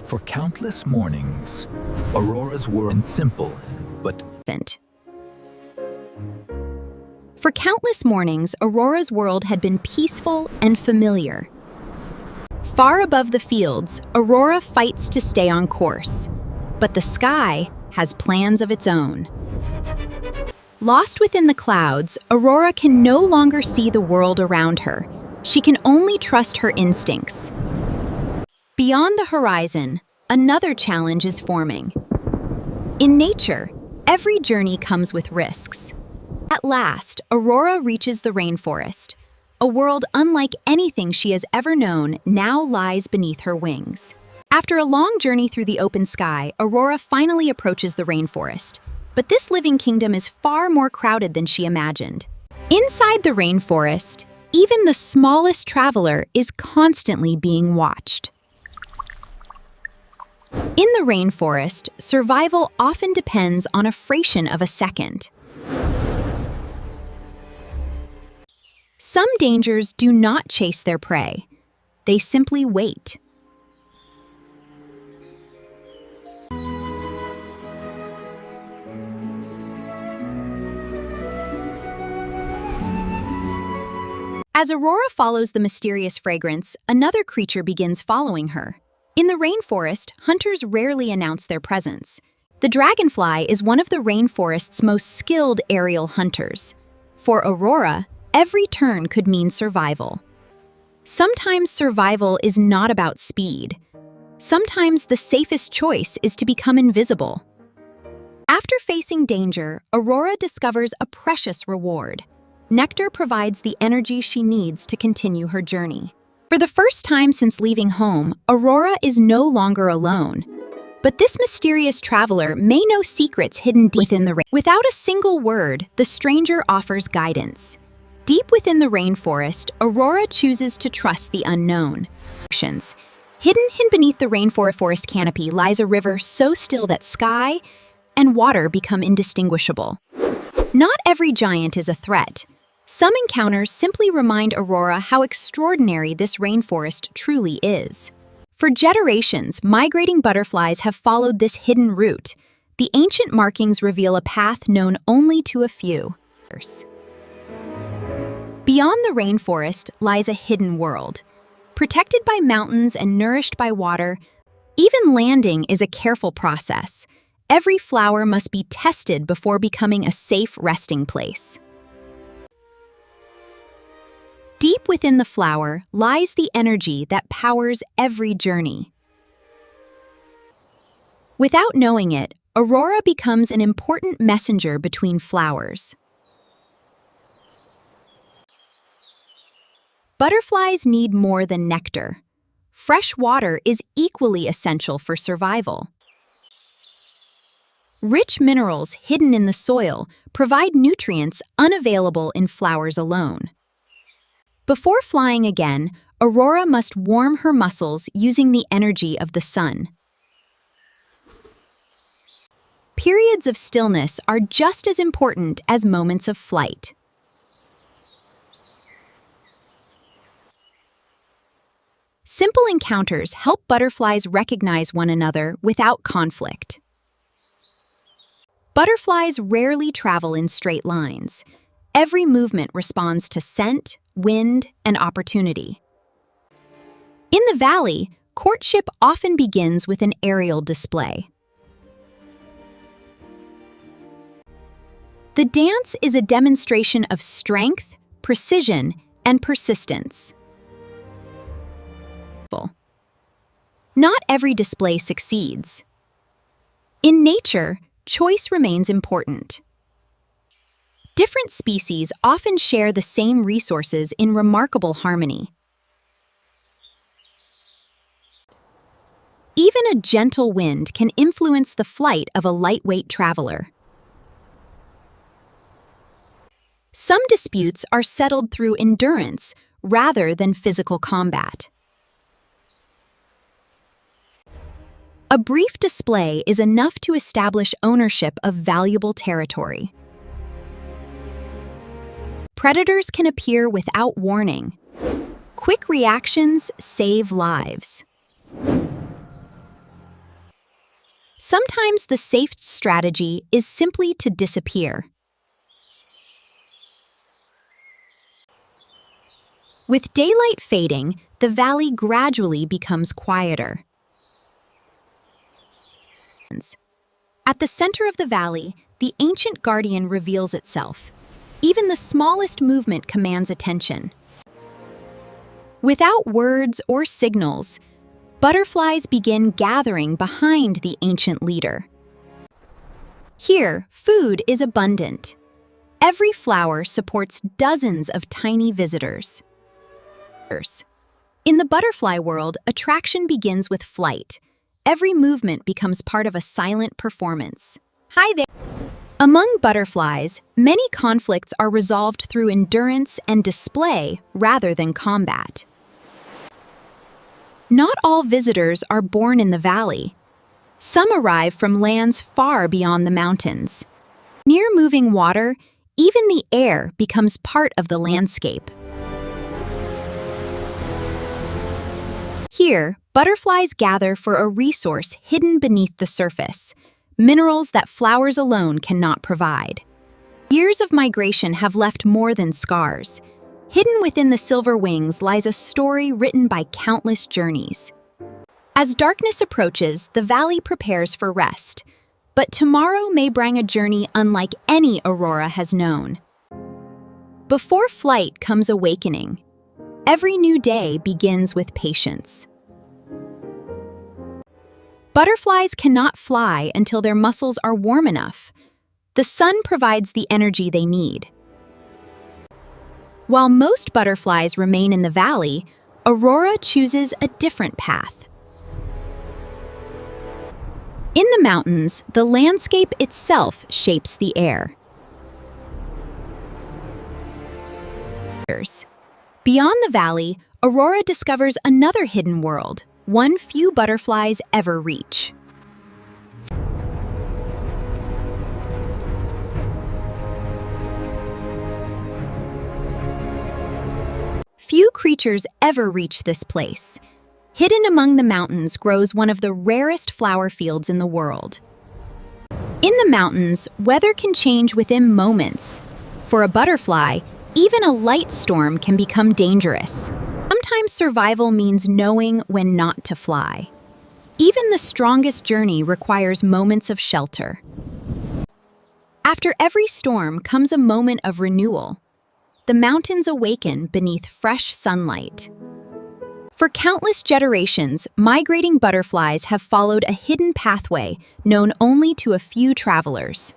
For countless mornings, Aurora's were simple, but For countless mornings, Aurora's world had been peaceful and familiar. Far above the fields, Aurora fights to stay on course, but the sky has plans of its own. Lost within the clouds, Aurora can no longer see the world around her. She can only trust her instincts. Beyond the horizon, another challenge is forming. In nature, every journey comes with risks. At last, Aurora reaches the rainforest. A world unlike anything she has ever known now lies beneath her wings. After a long journey through the open sky, Aurora finally approaches the rainforest. But this living kingdom is far more crowded than she imagined. Inside the rainforest, even the smallest traveler is constantly being watched. In the rainforest, survival often depends on a fraction of a second. Some dangers do not chase their prey. They simply wait. As Aurora follows the mysterious fragrance, another creature begins following her. In the rainforest, hunters rarely announce their presence. The dragonfly is one of the rainforest's most skilled aerial hunters. For Aurora, every turn could mean survival. Sometimes survival is not about speed. Sometimes the safest choice is to become invisible. After facing danger, Aurora discovers a precious reward. Nectar provides the energy she needs to continue her journey. For the first time since leaving home, Aurora is no longer alone. But this mysterious traveler may know secrets hidden deep within the rain. Without a single word, the stranger offers guidance. Deep within the rainforest, Aurora chooses to trust the unknown. Hidden beneath the rainforest canopy lies a river so still that sky and water become indistinguishable. Not every giant is a threat. Some encounters simply remind Aurora how extraordinary this rainforest truly is. For generations, migrating butterflies have followed this hidden route. The ancient markings reveal a path known only to a few. Beyond the rainforest lies a hidden world. Protected by mountains and nourished by water, even landing is a careful process. Every flower must be tested before becoming a safe resting place. Deep within the flower lies the energy that powers every journey. Without knowing it, Aurora becomes an important messenger between flowers. Butterflies need more than nectar. Fresh water is equally essential for survival. Rich minerals hidden in the soil provide nutrients unavailable in flowers alone. Before flying again, Aurora must warm her muscles using the energy of the sun. Periods of stillness are just as important as moments of flight. Simple encounters help butterflies recognize one another without conflict. Butterflies rarely travel in straight lines. Every movement responds to scent, wind, and opportunity. In the valley, courtship often begins with an aerial display. The dance is a demonstration of strength, precision, and persistence. Not every display succeeds. In nature, choice remains important. Different species often share the same resources in remarkable harmony. Even a gentle wind can influence the flight of a lightweight traveler. Some disputes are settled through endurance rather than physical combat. A brief display is enough to establish ownership of valuable territory. Predators can appear without warning. Quick reactions save lives. Sometimes the safe strategy is simply to disappear. With daylight fading, the valley gradually becomes quieter. At the center of the valley, the ancient guardian reveals itself. Even the smallest movement commands attention. Without words or signals, butterflies begin gathering behind the ancient leader. Here, food is abundant. Every flower supports dozens of tiny visitors. In the butterfly world, attraction begins with flight. Every movement becomes part of a silent performance. Hi there! Among butterflies, many conflicts are resolved through endurance and display rather than combat. Not all visitors are born in the valley. Some arrive from lands far beyond the mountains. Near moving water, even the air becomes part of the landscape. Here, butterflies gather for a resource hidden beneath the surface, minerals that flowers alone cannot provide. Years of migration have left more than scars. Hidden within the silver wings lies a story written by countless journeys. As darkness approaches, the valley prepares for rest, but tomorrow may bring a journey unlike any Aurora has known. Before flight comes awakening. Every new day begins with patience. Butterflies cannot fly until their muscles are warm enough. The sun provides the energy they need. While most butterflies remain in the valley, Aurora chooses a different path. In the mountains, the landscape itself shapes the air. Beyond the valley, Aurora discovers another hidden world, one few butterflies ever reach. Few creatures ever reach this place. Hidden among the mountains grows one of the rarest flower fields in the world. In the mountains, weather can change within moments. For a butterfly, even a light storm can become dangerous. Sometimes survival means knowing when not to fly. Even the strongest journey requires moments of shelter. After every storm comes a moment of renewal. The mountains awaken beneath fresh sunlight. For countless generations, migrating butterflies have followed a hidden pathway known only to a few travelers.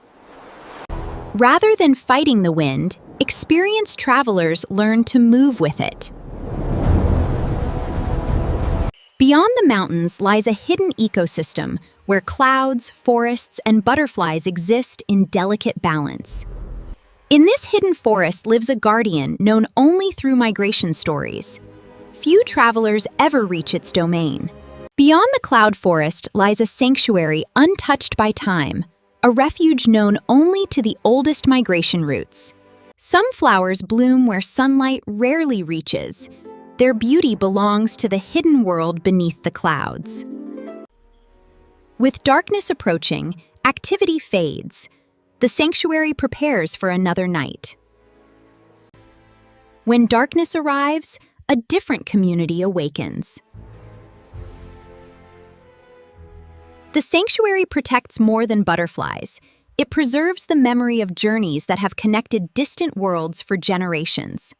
Rather than fighting the wind, experienced travelers learn to move with it. Beyond the mountains lies a hidden ecosystem where clouds, forests, and butterflies exist in delicate balance. In this hidden forest lives a guardian known only through migration stories. Few travelers ever reach its domain. Beyond the cloud forest lies a sanctuary untouched by time, a refuge known only to the oldest migration routes. Some flowers bloom where sunlight rarely reaches. Their beauty belongs to the hidden world beneath the clouds. With darkness approaching, activity fades. The sanctuary prepares for another night. When darkness arrives, a different community awakens. The sanctuary protects more than butterflies. It preserves the memory of journeys that have connected distant worlds for generations.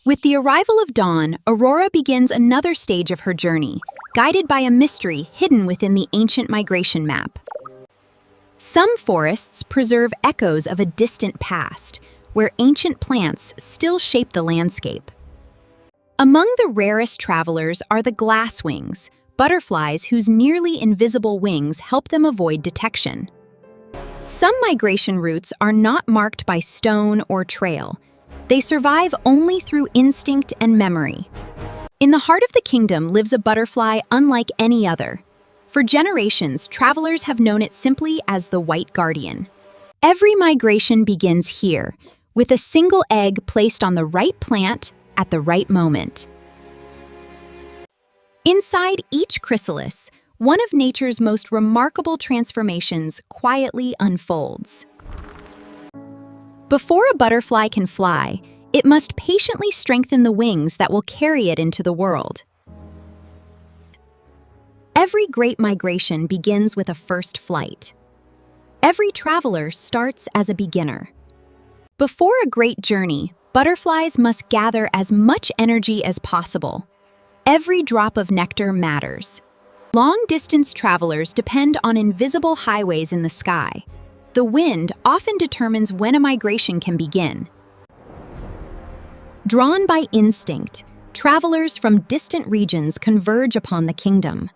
With the arrival of dawn, Aurora begins another stage of her journey, guided by a mystery hidden within the ancient migration map. Some forests preserve echoes of a distant past, where ancient plants still shape the landscape. Among the rarest travelers are the glasswings, butterflies whose nearly invisible wings help them avoid detection. Some migration routes are not marked by stone or trail. They survive only through instinct and memory. In the heart of the kingdom lives a butterfly unlike any other. For generations, travelers have known it simply as the White Guardian. Every migration begins here, with a single egg placed on the right plant at the right moment. Inside each chrysalis, one of nature's most remarkable transformations quietly unfolds. Before a butterfly can fly, it must patiently strengthen the wings that will carry it into the world. Every great migration begins with a first flight. Every traveler starts as a beginner. Before a great journey, butterflies must gather as much energy as possible. Every drop of nectar matters. Long-distance travelers depend on invisible highways in the sky. The wind often determines when a migration can begin. Drawn by instinct, travelers from distant regions converge upon the kingdom.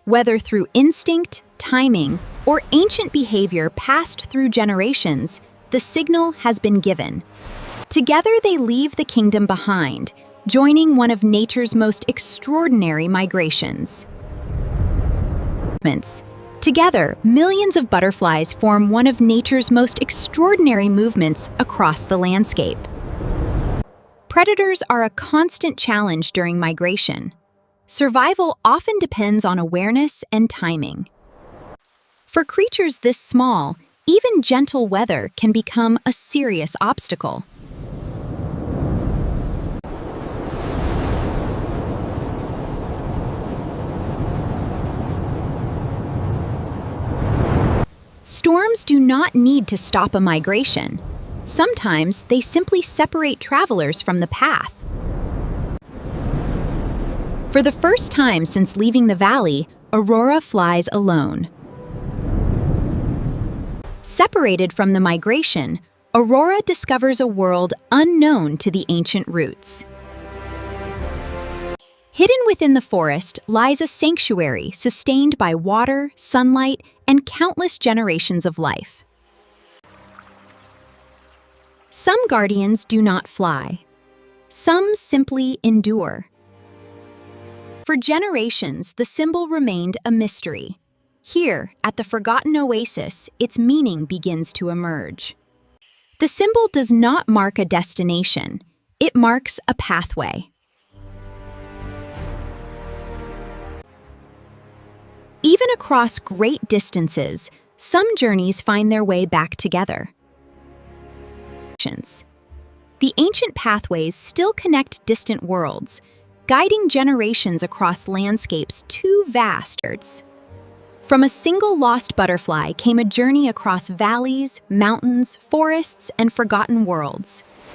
Whether through instinct, timing, or ancient behavior passed through generations, the signal has been given. Together they leave the kingdom behind, joining one of nature's most extraordinary migrations. Together, millions of butterflies form one of nature's most extraordinary movements across the landscape. Predators are a constant challenge during migration. Survival often depends on awareness and timing. For creatures this small, even gentle weather can become a serious obstacle. Storms do not need to stop a migration. Sometimes they simply separate travelers from the path. For the first time since leaving the valley, Aurora flies alone. Separated from the migration, Aurora discovers a world unknown to the ancient roots. Hidden within the forest lies a sanctuary sustained by water, sunlight, and countless generations of life. Some guardians do not fly. Some simply endure. For generations, the symbol remained a mystery. Here, at the forgotten oasis, its meaning begins to emerge. The symbol does not mark a destination. It marks a pathway. Even across great distances, some journeys find their way back together. The ancient pathways still connect distant worlds, guiding generations across landscapes too vast. From a single lost butterfly came a journey across valleys, mountains, forests, and forgotten worlds.